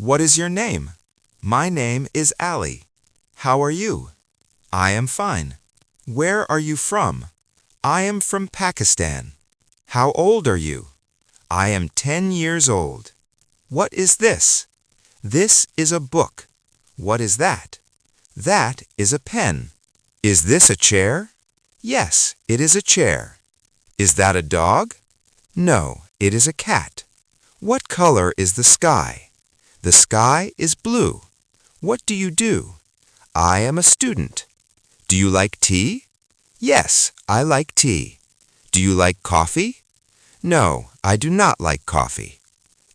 What is your name? My name is Ali. How are you? I am fine. Where are you from? I am from Pakistan. How old are you? I am 10 years old. What is this? This is a book. What is that? That is a pen. Is this a chair? Yes, it is a chair. Is that a dog? No, it is a cat. What color is the sky? The sky is blue. What do you do? I am a student. Do you like tea? Yes, I like tea. Do you like coffee? No, I do not like coffee.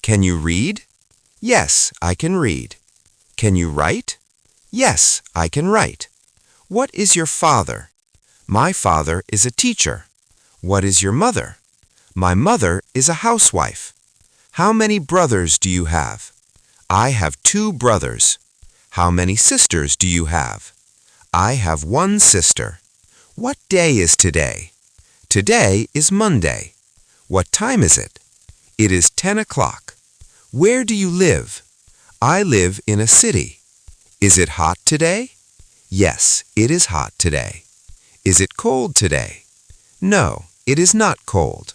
Can you read? Yes, I can read. Can you write? Yes, I can write. What is your father? My father is a teacher. What is your mother? My mother is a housewife. How many brothers do you have? I have 2 brothers. How many sisters do you have? I have 1 sister. What day is today? Today is Monday. What time is it? It is 10 o'clock. Where do you live? I live in a city. Is it hot today? Yes, it is hot today. Is it cold today? No, it is not cold.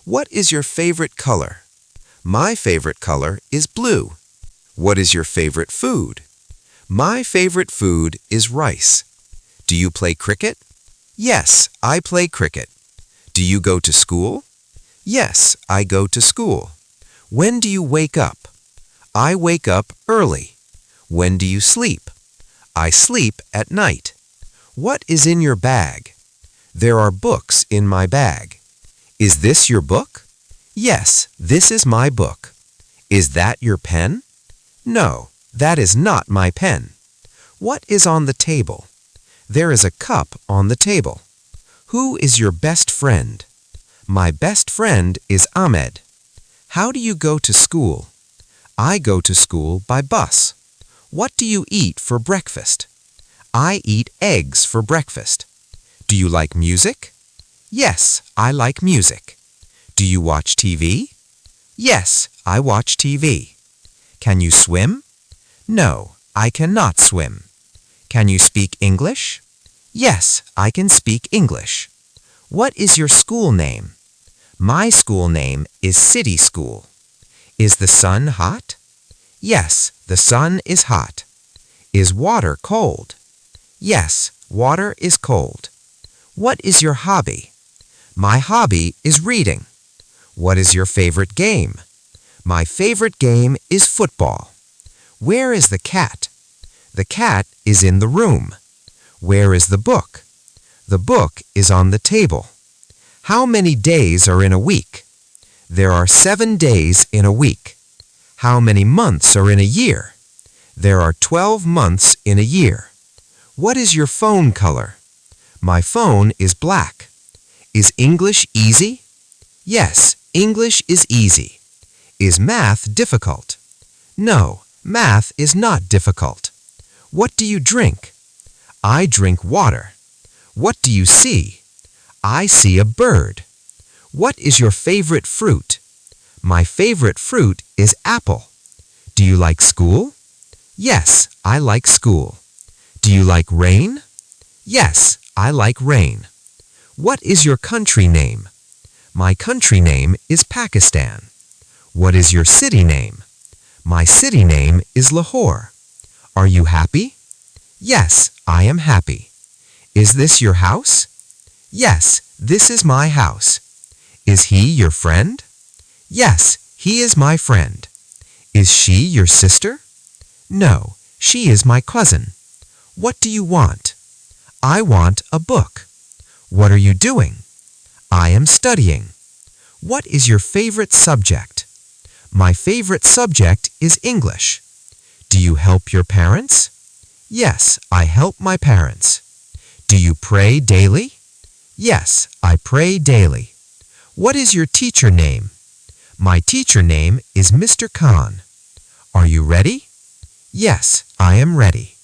What is your favorite color? My favorite color is blue. What is your favorite food? My favorite food is rice. Do you play cricket? Yes, I play cricket. Do you go to school? Yes, I go to school. When do you wake up? I wake up early. When do you sleep? I sleep at night. What is in your bag? There are books in my bag. Is this your book? Yes, this is my book. Is that your pen? No, that is not my pen. What is on the table? There is a cup on the table. Who is your best friend? My best friend is Ahmed. How do you go to school? I go to school by bus. What do you eat for breakfast? I eat eggs for breakfast. Do you like music? Yes, I like music. Do you watch TV? Yes, I watch TV. Can you swim? No, I cannot swim. Can you speak English? Yes, I can speak English. What is your school name? My school name is City School. Is the sun hot? Yes, the sun is hot. Is water cold? Yes, water is cold. What is your hobby? My hobby is reading. What is your favorite game? My favorite game is football. Where is the cat? The cat is in the room. Where is the book? The book is on the table. How many days are in a week? There are 7 days in a week. How many months are in a year? There are 12 months in a year. What is your phone color? My phone is black. Is English easy? Yes, English is easy. Is math difficult? No, math is not difficult. What do you drink? I drink water. What do you see? I see a bird. What is your favorite fruit? My favorite fruit is apple. Do you like school? Yes, I like school. Do you like rain? Yes, I like rain. What is your country name? My country name is Pakistan. What is your city name? My city name is Lahore. Are you happy? Yes, I am happy. Is this your house? Yes, this is my house. Is he your friend? Yes, he is my friend. Is she your sister? No, she is my cousin. What do you want? I want a book. What are you doing? I am studying. What is your favorite subject? My favorite subject is English. Do you help your parents? Yes, I help my parents. Do you pray daily? Yes, I pray daily. What is your teacher name? My teacher name is Mr. Khan. Are you ready? Yes, I am ready.